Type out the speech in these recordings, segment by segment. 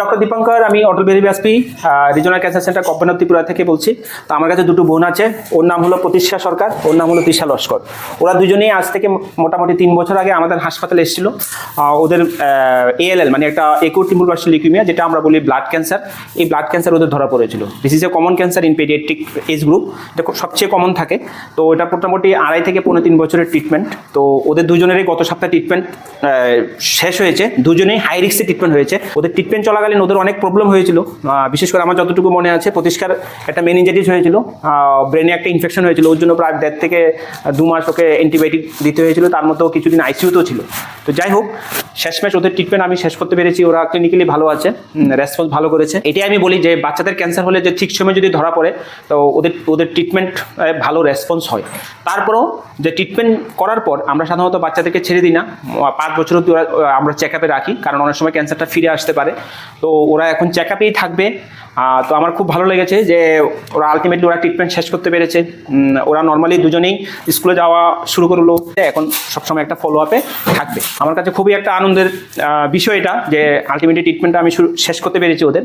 Doctor Dipankar, আমি Atal Bihari Vajpayee regional cancer centre কব্বানা ত্রিপুরা থেকে বলছি। তো আমার কাছে দুটো বোন আছে, ওর নাম হলো প্রতিষ্ঠা সরকার, ওর নাম হলো তৃষা লস্কর। ওরা দুজনেই আজ থেকে মোটামুটি 3 বছর আগে আমাদের হাসপাতালে এসেছিল। ওদের ALL মানে একটা একুট লিম্ফোপ্লাস্টিক লিউকেমিয়া, যেটা আমরা বলি ব্লাড ক্যান্সার, এই ব্লাড ক্যান্সার ওদের ধরা পড়েছিল। This is a common cancer in paediatric age group, এটা সবচেয়ে কমন থাকে। তো এটা মোটামুটি 2.5 থেকে 3 বছরের ট্রিটমেন্ট। তো ওদের দুজনেরই গত সপ্তাহে ট্রিটমেন্ট শেষ হয়েছে, দুজনেই হাই রিস্কে ট্রিটমেন্ট হয়েছে। ওদের ট্রিটমেন্ট চলাকালীন ওদের অনেক প্রবলেম হয়েছিল, বিশেষ করে আমার যতটুকু মনে আছে প্রতিষ্ঠার একটা মেনিনজাইটিস হয়েছিল, ব্রেনে একটা ইনফেকশন হয়েছিল, ওর জন্য প্রায় 1.5 থেকে 2 মাস ওকে অ্যান্টিবায়োটিক দিতে হয়েছিল, তার মধ্যেও কিছুদিন আইসিইউতেও ছিল। তো যাই হোক, শেষমেশ ওদের ট্রিটমেন্ট আমি শেষ করতে পেরেছি। ওরা ক্লিনিক্যালি ভালো আছে, রেসপন্স ভালো করেছে। এটাই আমি বলি যে বাচ্চাদের ক্যান্সার হলে যে ঠিক সময় যদি ধরা পড়ে তো ওদের ট্রিটমেন্ট ভালো রেসপন্স হয়। তারপরও যে ট্রিটমেন্ট করার পর আমরা সাধারণত বাচ্চাদেরকে ছেড়ে দিই না, 5 বছর অবধি আমরা চেক আপে রাখি, কারণ অনেক সময় ক্যান্সারটা ফিরে আসতে পারে। তো ওরা এখন চেক আপেই থাকবে। তো আমার খুব ভালো লেগেছে যে ওরা আলটিমেটলি ওরা ট্রিটমেন্ট শেষ করতে পেরেছে। ওরা নর্মালি দুজনেই স্কুলে যাওয়া শুরু করলো, এখন সবসময় একটা ফলো আপে থাকবে। আমার কাছে খুবই একটা আনন্দের বিষয় এটা যে আলটিমেটলি ট্রিটমেন্টটা আমি শেষ করতে পেরেছি ওদের।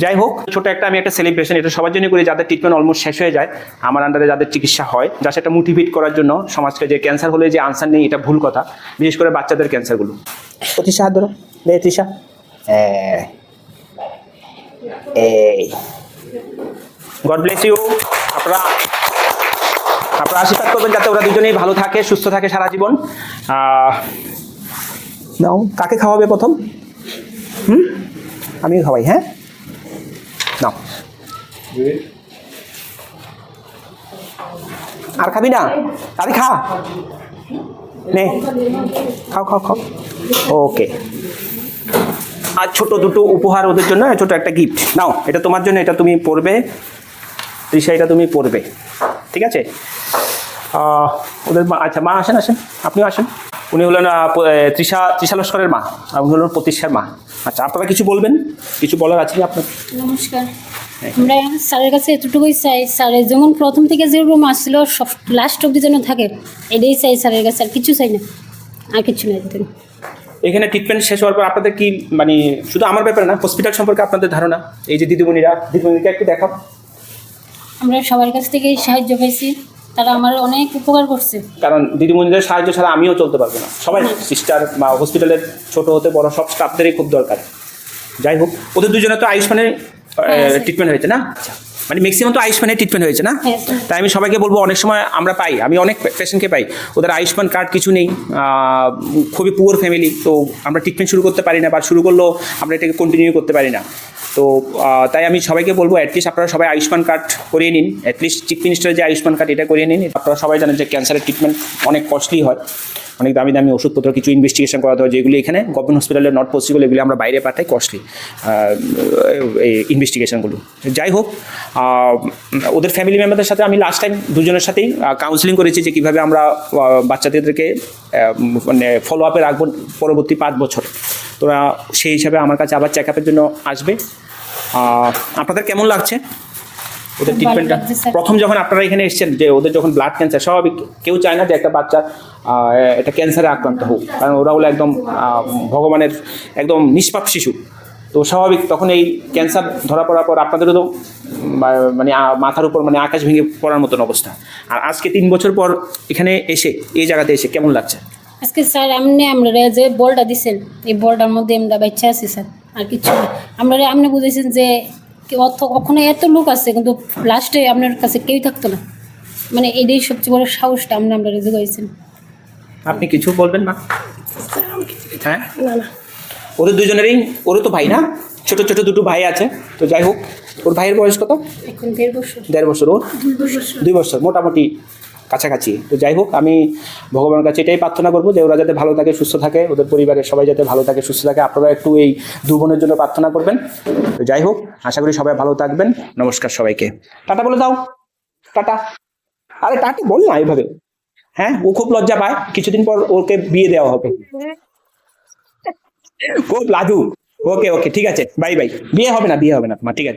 যাই হোক, ছোট একটা আমি একটা সেলিব্রেশন এটা সবার জন্য করি, যাদের ট্রিটমেন্ট অলমোস্ট শেষ হয়ে যায় আমার আন্ডারে, যাদের চিকিৎসা হয়, যা সেটা মোটিভেট করার জন্য সমাজকে, যে ক্যান্সার হলে যে আনসার নেই এটা ভুল কথা, বিশেষ করে বাচ্চাদের ক্যান্সারগুলো। তৃষা হাত ধরো, তৃষা, এই গড ব্লেস ইউ। আপনারা আশীর্বাদ করবেন যাতে ওরা দুজনেই ভালো থাকে, সুস্থ থাকে সারা জীবন। নাও, কাকে খাওয়াবে প্রথম? আমি খাওয়াই, হ্যাঁ নাও। আর খাবি না? তাহলে খা, নে খাও খাও খাও। ওকে, আর ছোট দুটো উপহার ওদের জন্য, ছোট একটা গিফট নাও, এটা তোমার জন্য, এটা তুমি পড়বে তৃষা, এটা তুমি পড়বে, ঠিক আছে? ওদের মা, আচ্ছা মা আসেন, আপনিও আসেন। উনি হলেন তৃষা লস্করের মা, আর উনি হলেন প্রতিষ্ঠার মা। আচ্ছা, আপনারা কিছু বলবেন? কিছু বলার আছে আপনার? নমস্কার। আমরা স্যারের কাছে এতটুকুই চাই, স্যারের যেমন প্রথম থেকে যেরকম আসছিল সব লাস্ট অব্দি যেন থাকে, এটাই চাই স্যারের কাছে, আর কিছু চাই না, আর কিছু নাই। এখানে ট্রিটমেন্ট শেষ হওয়ার পর আপনাদের কি, মানে শুধু আমার ব্যাপারে না, হসপিটাল সম্পর্কে আপনাদের ধারণা? এই যে দিদিমণিকে একটু দেখাও। আমরা সবার কাছ থেকেই সাহায্য পাইছি, তারা আমার অনেক উপকার করছে। কারণ দিদিমণিদের সাহায্য ছাড়া আমিও চলতে পারবো না। সবাই সিস্টার বা হসপিটালের ছোট হতে বড় সব স্টাফদেরই খুব দরকার। যাই হোক, ওদের দুজনে তো আয়ুষ্মানের ট্রিটমেন্ট হয়েছে না? আচ্ছা, মানে ম্যাক্সিমাম তো আয়ুষ্মানের ট্রিটমেন্ট হয়েছে না? তাই আমি সবাইকে বলবো, অনেক সময় আমরা পাই, আমি অনেক পেশেন্টকে পাই ওদের আয়ুষ্মান কার্ড কিছু নেই, খুবই পুয়ার ফ্যামিলি, তো আমরা ট্রিটমেন্ট শুরু করতে পারি না, বা শুরু করলেও আমরা এটাকে কন্টিনিউ করতে পারি না। তো তাই আমি সবাইকে বলবো, অ্যাটলিস্ট আপনারা সবাই আয়ুষ্মান কার্ড করিয়ে নিন, অ্যাটলিস্ট চিফ মিনিস্টারের যে আয়ুষ্মান কার্ড এটা করিয়ে নিন। আপনারা সবাই জানেন যে ক্যান্সারের ট্রিটমেন্ট অনেক কস্টলি হয়, অনেক দামি দামি ওষুধপত্র, কিছু ইনভেস্টিগেশন করাতে হয়, যেগুলি এখানে গভর্নমেন্ট হসপিটালে নট পসিবল, এগুলি আমরা বাইরে পাঠাই কস্টলি এই ইনভেস্টিগেশনগুলো। যাই হোক, ওদের ফ্যামিলি মেম্বারদের সাথে আমি লাস্ট টাইম দুজনের সাথেই কাউন্সিলিং করেছি যে কীভাবে আমরা বাচ্চাদেরকে মানে ফলো আপে রাখবো পরবর্তী 5 বছর। তোরা সেই হিসাবে আমার কাছে আবার চেক আপের জন্য আসবে। আপনাদের কেমন লাগছে ওদের ট্রিটমেন্টটা? প্রথম যখন আপনারা এখানে এসেছেন, যে ওদের যখন ব্লাড ক্যান্সার, স্বাভাবিক কেউ চায় না যে একটা বাচ্চা একটা ক্যান্সারে আক্রান্ত হোক, কারণ ওরা হলো একদম ভগবানের একদম নিষ্পাপ শিশু। তো স্বাভাবিক তখন এই ক্যান্সার ধরা পড়ার পর আপনাদেরও তো মানে মাথার উপর মানে আকাশ ভেঙে পড়ার মতন অবস্থা। আর আজকে 3 বছর পর এখানে এসে, এই জায়গাতে এসে কেমন লাগছে? আজকে স্যার আমরা যে বলটা দিচ্ছেন, এই বলটার মধ্যে আমরা বাচ্চা আছি স্যার, আর কিছু না। আপনি বুঝেছেন যে ওখানে এত লোক আছে, কিন্তু লাস্টে আপনার কাছে কেউই থাকতো না, মানে এটাই সবচেয়ে বড় সাহসটা আমরা যোগাইছেন। আপনি কিছু বলবেন না? হ্যাঁ, ওদের দুজনেরই, ওরও তো ভাই না, ছোট ছোট দুটো ভাই আছে। তো যাই হোক, ওর ভাইয়ের বয়স কত? এখন 1.5 বছর। 1.5 বছর, ওর 2 বছর, মোটামুটি কাছাকাছি। তো যাই হোক, আমি ভগবানের কাছে এটাই প্রার্থনা করবো যে ওরা যাতে ভালো থাকে, সুস্থ থাকে, ওদের পরিবারের সবাই যাতে ভালো থাকে, সুস্থ থাকে। আপনারা একটু এই 2 বোনের জন্য প্রার্থনা করবেন। তো যাই হোক, আশা করি সবাই ভালো থাকবেন। নমস্কার সবাইকে, টাটা বলে দাও, টাটা। আরে টাটা বল না এইভাবে, হ্যাঁ? ও খুব লজ্জা পায়, কিছুদিন পর ওকে বিয়ে দেওয়া হবে, খুব লাজুক। ওকে ওকে, ঠিক আছে, বাই বাই। বিয়ে হবে না তোমার, ঠিক আছে।